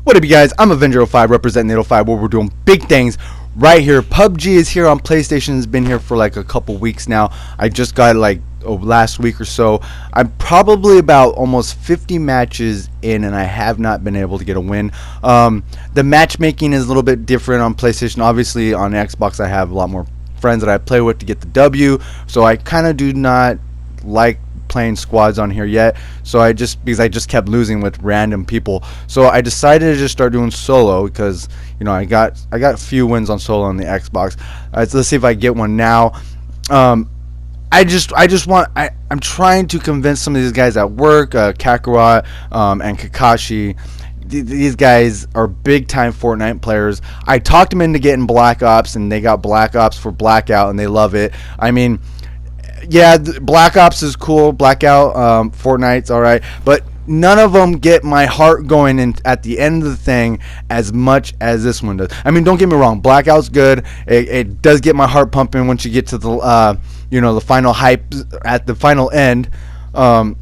What up, you guys? I'm Avenger05 representing the 05, where we're doing big things right here. PUBG is here on PlayStation. It's been here for like a couple weeks now. I just got it like last week or so. I'm probably about almost 50 matches in, and I have not been able to get a win. The matchmaking is a little bit different on PlayStation. Obviously, on Xbox, I have a lot more friends that I play with to get the W. So I kind of do not like playing squads on here yet, so because I just kept losing with random people, so I decided to just start doing solo because I got a few wins on solo on the Xbox. So let's see if I get one now. I'm trying to convince some of these guys at work, Kakarot and Kakashi. These guys are big time Fortnite players. I talked them into getting Black Ops, and they got Black Ops for Blackout, and they love it. I mean, yeah, Black Ops is cool. Blackout, Fortnite's alright, but none of them get my heart going in at the end of the thing as much as this one does. I mean, don't get me wrong, Blackout's good. It does get my heart pumping once you get to the the final hype at the final end. The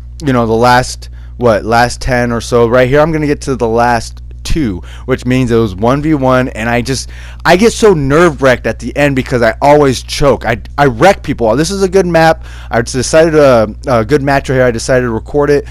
last 10 or so. Right here, I'm gonna get to the last 2, which means it was 1v1, and I get so nerve-wracked at the end because I always choke. I wreck people. This is a good map. I decided a good match right here. I decided to record it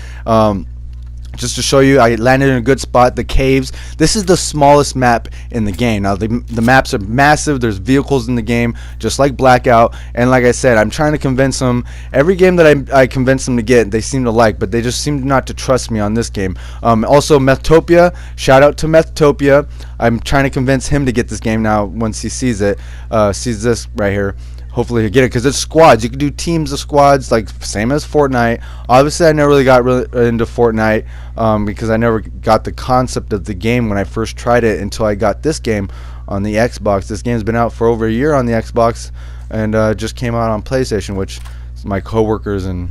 just to show you. I landed in a good spot, the caves. This is the smallest map in the game. Now the maps are massive. There's vehicles in the game, just like Blackout. And like I said, I'm trying to convince them. Every game that I convince them to get, they seem to like, but they just seem not to trust me on this game. Also, Methtopia, shout out to Methtopia. I'm trying to convince him to get this game now once he sees it. Sees this right here. Hopefully he'll get it, because it's squads. You can do teams of squads, like same as Fortnite. Obviously, I never really got into Fortnite because I never got the concept of the game when I first tried it until I got this game on the Xbox. This game's been out for over a year on the Xbox, and just came out on PlayStation, which my coworkers and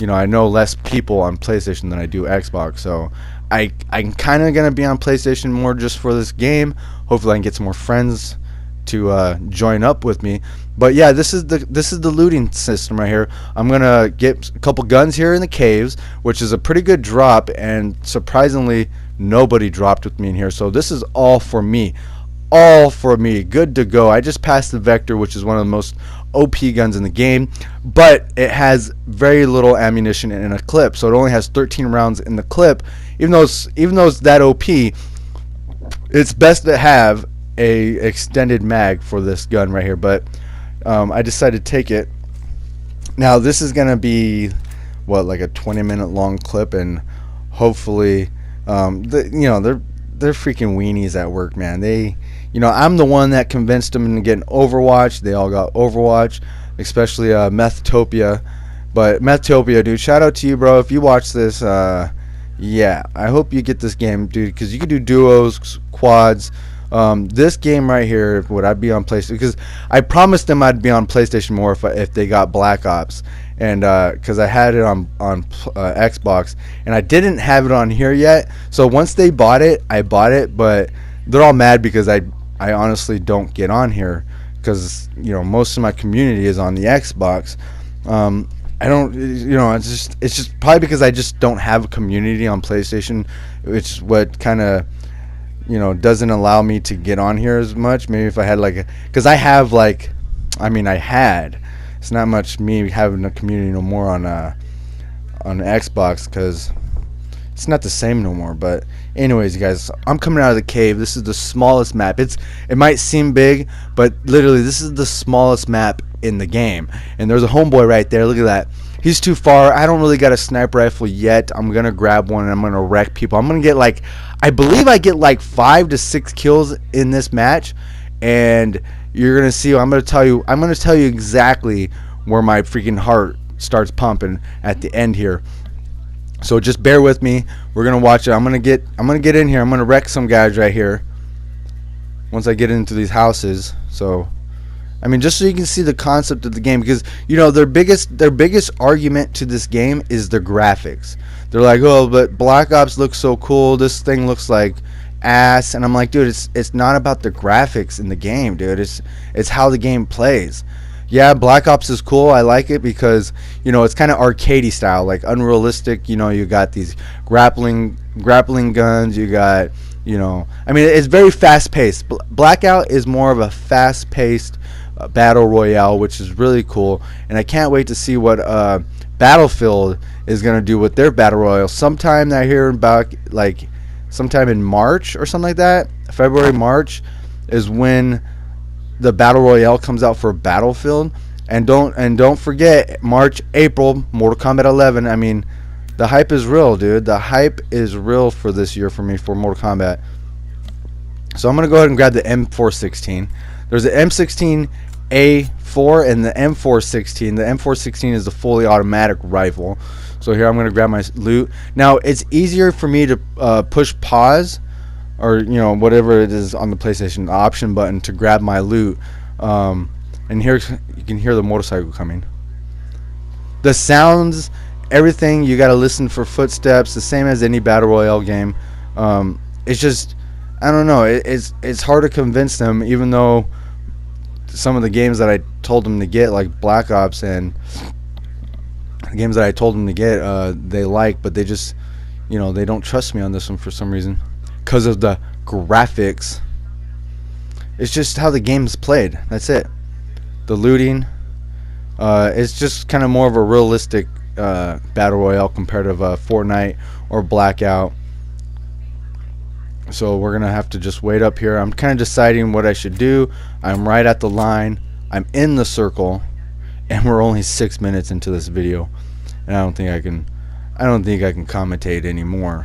I know less people on PlayStation than I do Xbox. So I'm kind of gonna be on PlayStation more just for this game. Hopefully, I can get some more friends to join up with me. But yeah, this is the looting system right here. I'm gonna get a couple guns here in the caves, which is a pretty good drop, and surprisingly nobody dropped with me in here. So this is all for me, good to go. I just passed the Vector, which is one of the most OP guns in the game, but it has very little ammunition in a clip, so it only has 13 rounds in the clip. Even though it's that OP, it's best to have a extended mag for this gun right here. But I decided to take it. Now this is gonna be like a 20-minute long clip, and hopefully they're freaking weenies at work, man. I'm the one that convinced them into getting Overwatch. They all got Overwatch, especially Methtopia. But Methtopia, dude, shout out to you, bro. If you watch this, yeah, I hope you get this game, dude, because you can do duos, quads. This game right here, would I be on PlayStation? Because I promised them I'd be on PlayStation more if they got Black Ops, and because I had it on Xbox, and I didn't have it on here yet. So once they bought it, I bought it, but they're all mad because I honestly don't get on here because most of my community is on the Xbox. I don't, it's just probably because I just don't have a community on PlayStation, which is what kind of doesn't allow me to get on here as much. Maybe if I had because I have it's not much me having a community no more on Xbox, because it's not the same no more. But anyways, guys, I'm coming out of the cave. This is the smallest map. It might seem big, but literally this is the smallest map in the game. And there's a homeboy right there. Look at that. He's too far. I don't really got a sniper rifle yet. I'm gonna grab one and I'm gonna wreck people. I'm gonna get I believe I get 5 to 6 kills in this match, and you're gonna see. I'm gonna tell you exactly where my freaking heart starts pumping at the end here. So just bear with me. We're gonna watch it. I'm gonna get in here. I'm gonna wreck some guys right here once I get into these houses. So just so you can see the concept of the game, because their biggest argument to this game is the graphics. They're like, oh, but Black Ops looks so cool, this thing looks like ass. And I'm like, dude, it's not about the graphics in the game, dude. It's how the game plays. Yeah, Black Ops is cool. I like it because it's kind of arcadey style, like unrealistic. You got these grappling guns. You got I mean, it's very fast paced. Blackout is more of a fast paced battle royale, which is really cool, and I can't wait to see what Battlefield is gonna do with their battle royale. Sometime I hear about, like, sometime in March or something like that. February, March is when the battle royale comes out for Battlefield. And don't forget, March, April, Mortal Kombat 11. I mean, the hype is real, dude. The hype is real for this year for me for Mortal Kombat. So I'm gonna go ahead and grab the M416. There's the M16A4 and the M416. The M416 is the fully automatic rifle. So here I'm gonna grab my loot. Now it's easier for me to push pause, or whatever it is on the PlayStation, the option button, to grab my loot. And here you can hear the motorcycle coming. The sounds, everything, you gotta listen for footsteps, the same as any battle royale game. It's just, I don't know, it's hard to convince them, even though some of the games that I told them to get, like Black Ops, and games that I told them to get, they like, but they just, they don't trust me on this one for some reason, because of the graphics. It's just how the game's played. That's it. The looting, it's just kind of more of a realistic battle royale compared to Fortnite or Blackout. So we're gonna have to just wait up here. I'm kind of deciding what I should do. I'm right at the line. I'm in the circle, and we're only 6 minutes into this video, and I don't think I can commentate anymore,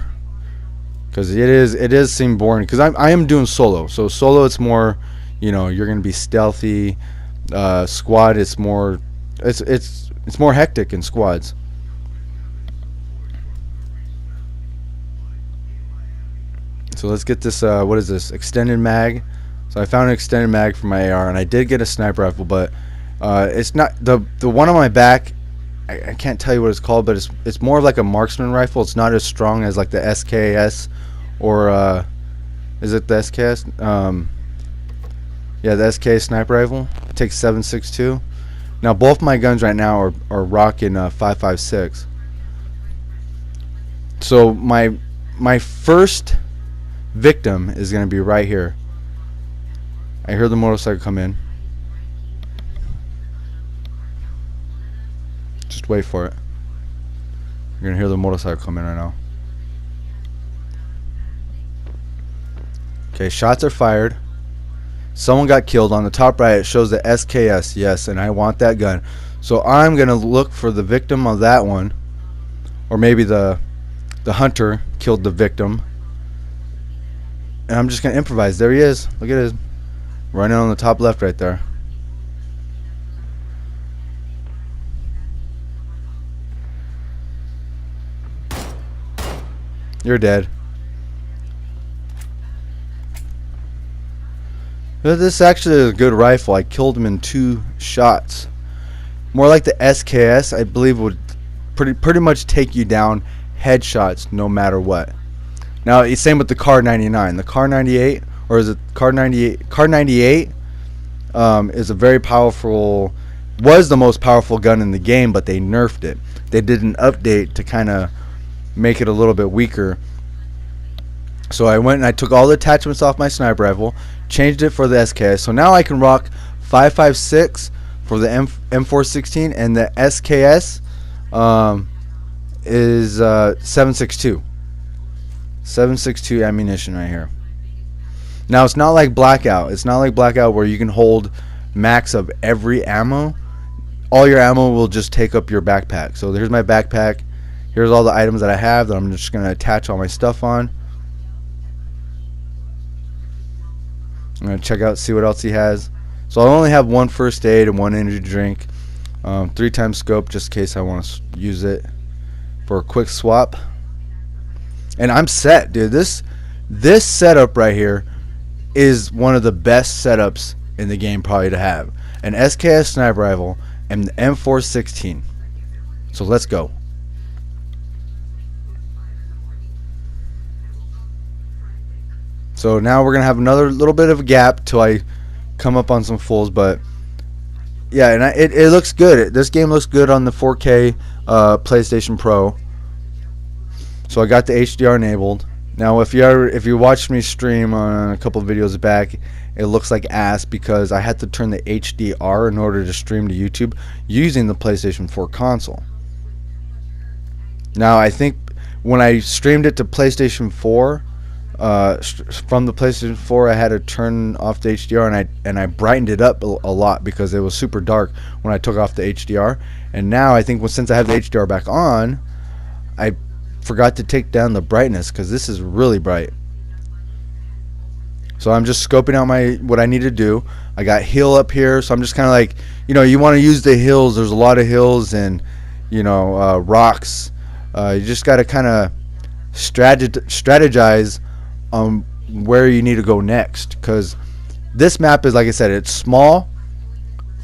because it does seem boring. Because I am doing solo. So solo, it's more, you're gonna be stealthy. Squad, it's more hectic in squads. So let's get this, what is this, extended mag. So I found an extended mag for my AR, and I did get a sniper rifle, but it's not the one on my back. I can't tell you what it's called, but it's more of like a marksman rifle. It's not as strong as like the SKS, or is it the SKS? Yeah, the SK sniper rifle. It takes 7.62. Now both my guns right now are rocking 5.56. So my first victim is going to be right here. I heard the motorcycle come in. Just wait for it. You're going to hear the motorcycle come in right now. Okay, shots are fired. Someone got killed. On the top right, it shows the SKS. Yes, and I want that gun. So I'm going to look for the victim of that one. Or maybe the hunter killed the victim. And I'm just going to improvise. There he is. Look at his running on the top left right there. You're dead. This actually is a good rifle. I killed him in 2 shots. More like the SKS, I believe, would pretty much take you down headshots no matter what. Now, same with the Car 99. The Car 98, or is it Car 98? Car 98 is a very powerful, was the most powerful gun in the game, but they nerfed it. They did an update to kind of make it a little bit weaker. So I went and I took all the attachments off my sniper rifle, changed it for the SKS. So now I can rock 5.56 for the M416, and the SKS is 7.62. 7.62 ammunition right here. Now it's not like Blackout. It's not like Blackout where you can hold max of every ammo. All your ammo will just take up your backpack. So here's my backpack. Here's all the items that I have that I'm just going to attach all my stuff on. I'm going to check out, see what else he has. So I only have 1 first aid and 1 energy drink. 3 times scope just in case I want to use it for a quick swap. And I'm set, dude. This setup right here is one of the best setups in the game probably to have. An SKS sniper rifle and the M416. So let's go. So now we're going to have another little bit of a gap till I come up on some fulls, but yeah, and it looks good. This game looks good on the 4K PlayStation Pro. So I got the HDR enabled. Now, if you watched me stream on a couple of videos back, it looks like ass because I had to turn the HDR in order to stream to YouTube using the PlayStation 4 console. Now, I think when I streamed it to PlayStation 4, from the PlayStation 4, I had to turn off the HDR, and I brightened it up a lot because it was super dark when I took off the HDR. And now I think since I have the HDR back on, I forgot to take down the brightness because this is really bright. So I'm just scoping out what I need to do. I got hill up here, so I'm just kind of like, you want to use the hills. There's a lot of hills and rocks. You just got to kind of strategize on where you need to go next, because this map is, like I said, it's small.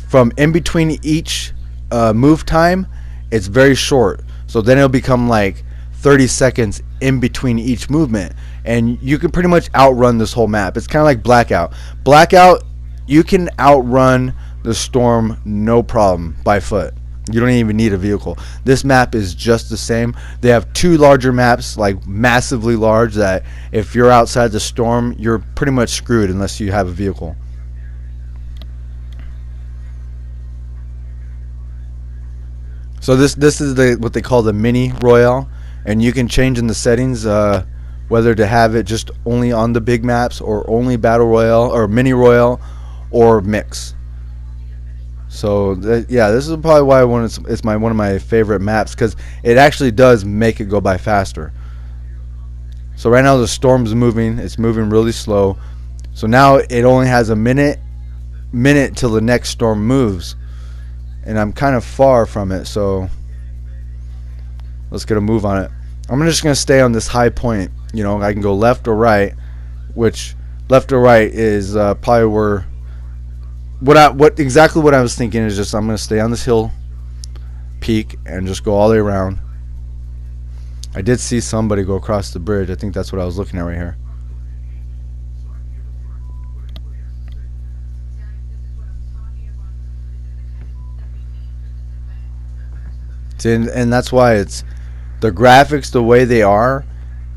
From in between each move time, it's very short. So then it'll become like 30 seconds in between each movement, and you can pretty much outrun this whole map. It's kind of like Blackout. Blackout, you can outrun the storm no problem by foot. You don't even need a vehicle. This map is just the same. They have two larger maps, like massively large, that if you're outside the storm, you're pretty much screwed unless you have a vehicle. So this is what they call the mini royale, and you can change in the settings whether to have it just only on the big maps, or only battle royale, or mini royale, or mix. So yeah, this is probably why one of my favorite maps, because it actually does make it go by faster. So right now the storm's moving. It's moving really slow. So now it only has a minute till the next storm moves, and I'm kind of far from it. So let's get a move on it. I'm just gonna stay on this high point. I can go left or right, which left or right is probably where. Exactly what I was thinking is just I'm going to stay on this hill peak and just go all the way around. I did see somebody go across the bridge. I think that's what I was looking at right here. See, and that's why it's the graphics the way they are.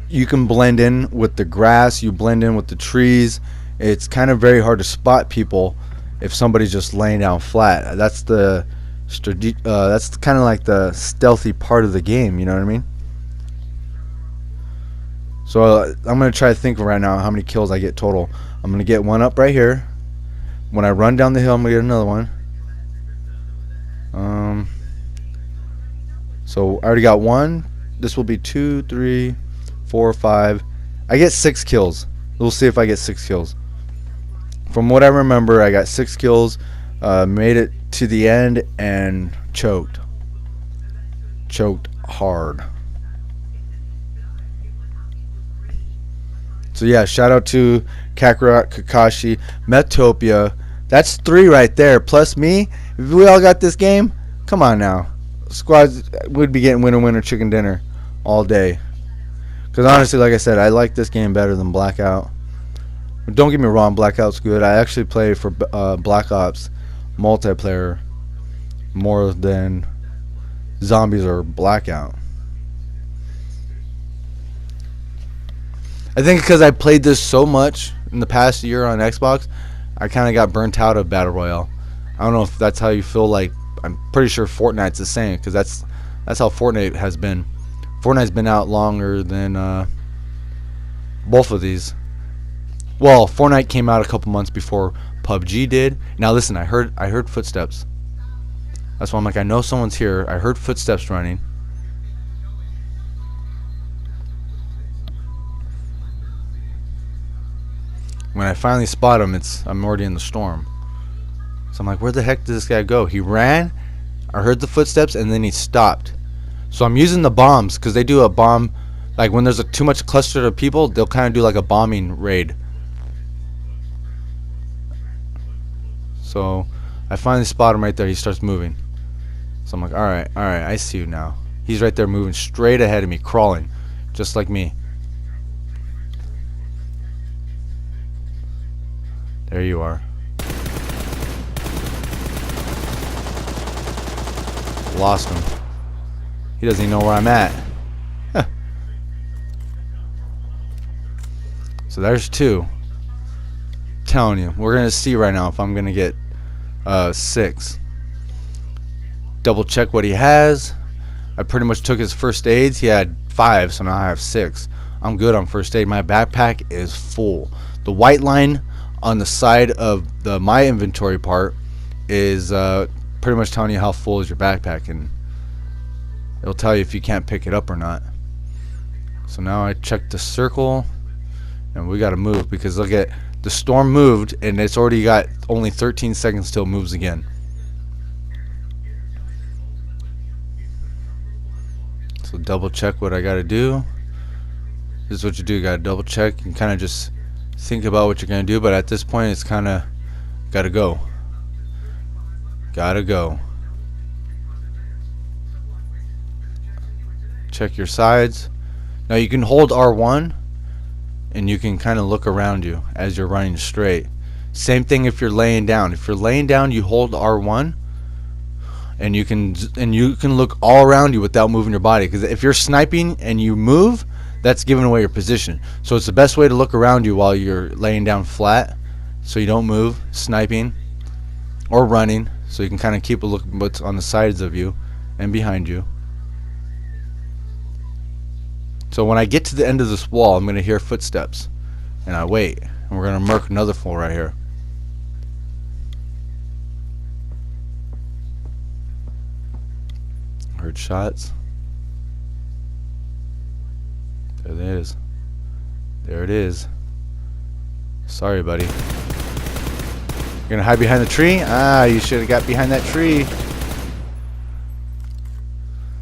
You can blend in with the grass. You blend in with the trees. It's kind of very hard to spot people if somebody's just laying down flat. That's that's kind of like the stealthy part of the game, you know what I mean? So I'm going to try to think right now how many kills I get total. I'm going to get one up right here. When I run down the hill, I'm going to get another one. So I already got one. This will be 2, 3, 4, 5. I get 6 kills. We'll see if I get 6 kills. From what I remember, I got 6 kills, made it to the end, and choked hard. So yeah, shout out to Kakarot, Kakashi, Metopia. That's 3 right there, plus me. If we all got this game, come on now. Squads would be getting winner chicken dinner all day. Because honestly, like I said, I like this game better than Blackout. Don't get me wrong, Blackout's good. I actually play for Black Ops multiplayer more than Zombies or Blackout. I think because I played this so much in the past year on Xbox, I kind of got burnt out of Battle Royale. I don't know if that's how you feel. Like, I'm pretty sure Fortnite's the same, because that's how Fortnite has been. Fortnite's been out longer than both of these. Well, Fortnite came out a couple months before PUBG did. Now listen, I heard footsteps. That's why I'm like, I know someone's here. I heard footsteps running. When I finally spot him, I'm already in the storm. So I'm like, where the heck did this guy go? He ran. I heard the footsteps, and then he stopped. So I'm using the bombs, because they do a bomb. Like when there's too much cluster of people, they'll kind of do like a bombing raid. So I finally spot him right there. He starts moving. So I'm like, alright, I see you now. He's right there moving straight ahead of me, crawling, just like me. There you are. Lost him. He doesn't even know where I'm at. So there's 2. Telling you, we're gonna see right now if I'm gonna get 6. Double check what he has. I pretty much took his first aids. He had 5, so now I have 6. I'm good on first aid. My backpack is full. The white line on the side of my inventory part is pretty much telling you how full is your backpack, and it'll tell you if you can't pick it up or not. So now I checked the circle, and we gotta move because look at the storm moved, and it's already got only 13 seconds till it moves again. So double check what I gotta do. This is what you do. You gotta double check and kind of just think about what you're gonna do. But at this point, it's kind of gotta go. Gotta go. Check your sides. Now you can hold R1 and you can kind of look around you as you're running straight. Same thing if you're laying down. If you're laying down, you hold R1 and you can look all around you without moving your body, because if you're sniping and you move, that's giving away your position. So it's the best way to look around you while you're laying down flat so you don't move sniping or running, so you can kind of keep a look what's on the sides of you and behind you. So when I get to the end of this wall, I'm going to hear footsteps, and I wait, and we're going to mark another floor right here. Heard shots. There it is. There it is. Sorry, buddy. You're going to hide behind the tree? Ah, you should have got behind that tree.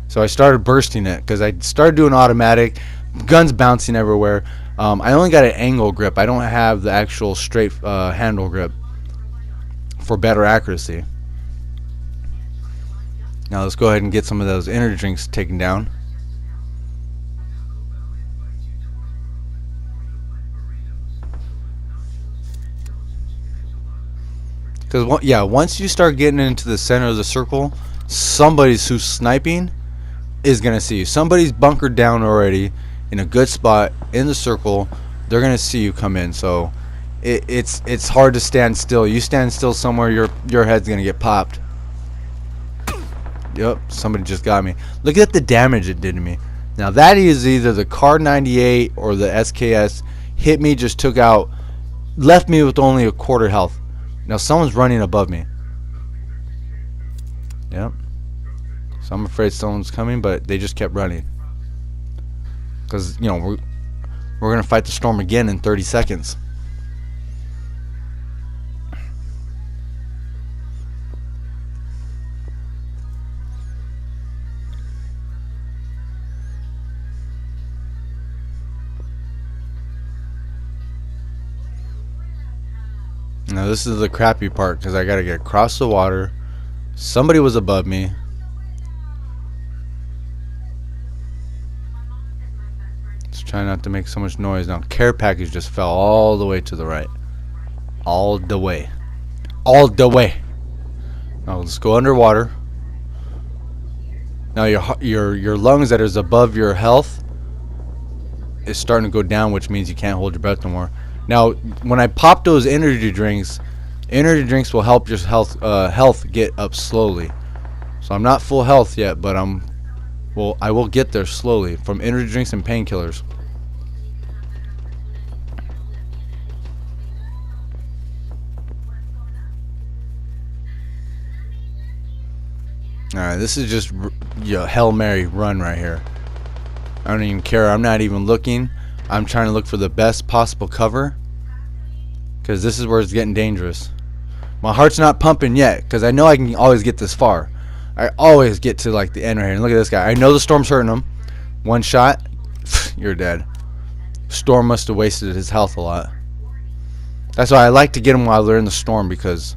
So I started bursting it because I started doing automatic, guns bouncing everywhere. I only got an angle grip. I don't have the actual straight handle grip for better accuracy. Now let's go ahead and get some of those energy drinks taken down. Because yeah, once you start getting into the center of the circle, somebody who's sniping is gonna see you. Somebody's bunkered down already in a good spot in the circle. They're gonna see you come in. So it's hard to stand still. You stand still somewhere, your head's gonna get popped. Yep, somebody just got me. Look at the damage it did to me. Now that is either the Car 98 or the SKS hit me, just took out, left me with only a quarter health. Now someone's running above me. Yep. So I'm afraid someone's coming, but they just kept running. Because, you know, we're going to fight the storm again in 30 seconds. Now this is the crappy part, because I got to get across the water. Somebody was above me. Just trying not to make so much noise. Now care package just fell all the way to the right. All the way. All the way. Now let's go underwater. Now your lungs that is above your health is starting to go down, which means you can't hold your breath no more. Now, when I pop those energy drinks will help your health get up slowly. So I'm not full health yet, but I will get there slowly from energy drinks and painkillers. Alright, this is just Hail Mary run right here. I don't even care. I'm not even looking. I'm trying to look for the best possible cover, because this is where it's getting dangerous. My heart's not pumping yet, because I know I can always get this far. I always get to like the end right here. And look at this guy. I know the storm's hurting him. One shot, you're dead. Storm must have wasted his health a lot. That's why I like to get them while they're in the storm, because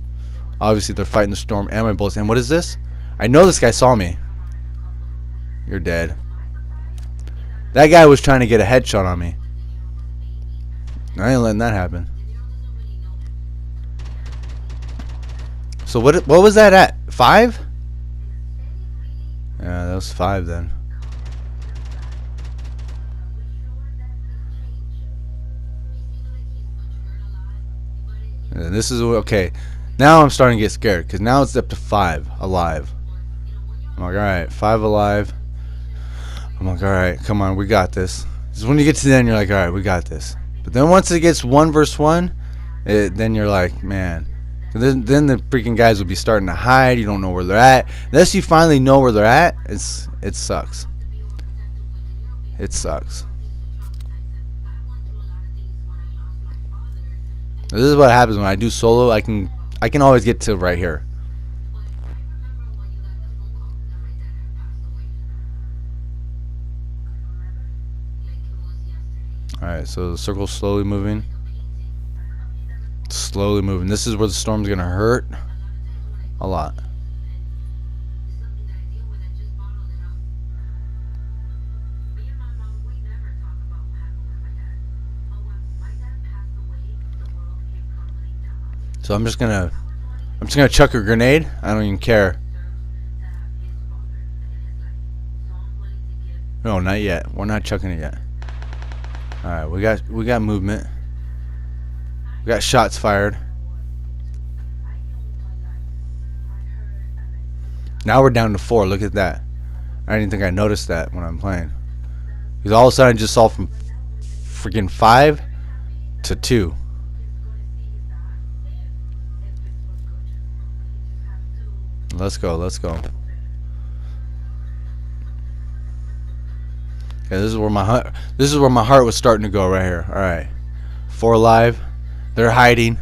obviously they're fighting the storm and my bullets. And what is this? I know this guy saw me. You're dead. That guy was trying to get a headshot on me. I ain't letting that happen. So what was that at? 5? Yeah, that was 5 then. And this is okay. Now I'm starting to get scared because now it's up to 5 alive. I'm like, all right, 5 alive. I'm like, all right, come on, we got this. Because when you get to the end, you're like, all right, we got this. But then once it gets 1 versus 1, then you're like, man. Then the freaking guys will be starting to hide. You don't know where they're at. Unless you finally know where they're at, it sucks. It sucks. This is what happens when I do solo. I can always get to right here. Alright, so the circle's slowly moving. Slowly moving. This is where the storm's gonna hurt a lot. So I'm just gonna chuck a grenade. I don't even care. No, not yet. We're not chucking it yet. Alright, we got movement. We got shots fired. Now we're down to 4. Look at that. I didn't think I noticed that when I'm playing. Because all of a sudden I just saw from freaking 5 to 2. Let's go, let's go. Okay, this is where my heart was starting to go right here. All right, 4 alive. They're hiding.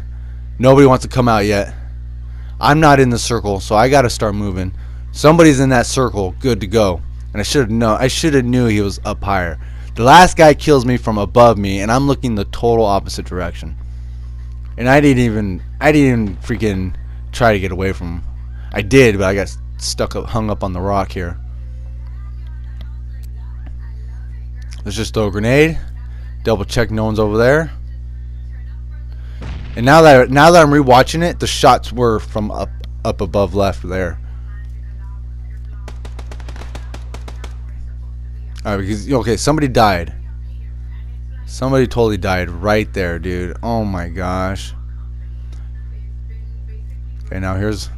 Nobody wants to come out yet. I'm not in the circle, so I got to start moving. Somebody's in that circle, good to go. And I should have knew he was up higher. The last guy kills me from above me, and I'm looking the total opposite direction. And I didn't even freaking try to get away from him. I did, but I got hung up on the rock here. Let's just throw a grenade. Double check no one's over there. And now that I'm rewatching it, the shots were from up above left there. Alright, because okay, somebody died. Somebody totally died right there, dude. Oh my gosh. Okay, now here's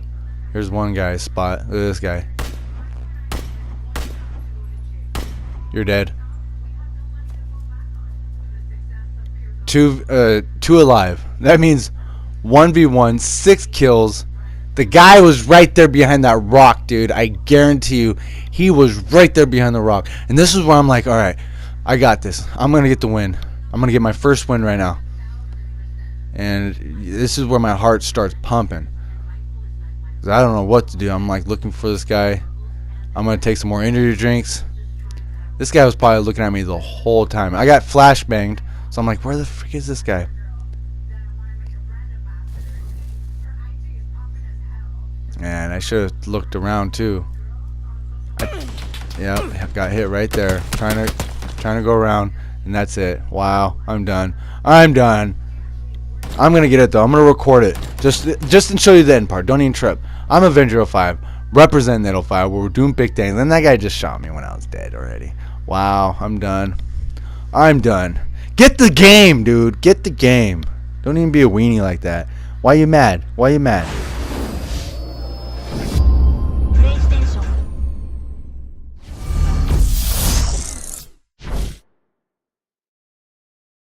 one guy's spot. Look at this guy. You're dead. Two alive. That means 1v1, 6 kills. The guy was right there behind that rock, dude. I guarantee you, he was right there behind the rock. And this is where I'm like, all right, I got this. I'm gonna get the win. I'm gonna get my first win right now. And this is where my heart starts pumping. I don't know what to do. I'm like looking for this guy. I'm gonna take some more energy drinks. This guy was probably looking at me the whole time. I got flashbanged, so I'm like, where the frick is this guy? And I should have looked around too. Yeah, got hit right there. Trying to go around, and that's it. Wow, I'm done. I'm done. I'm gonna get it though. I'm gonna record it just to show you the end part. Don't even trip. I'm Avenger 05, representing that 05, where we're doing big things. And that guy just shot me when I was dead already. Wow, I'm done. I'm done. Get the game, dude. Get the game. Don't even be a weenie like that. Why you mad? Why you mad?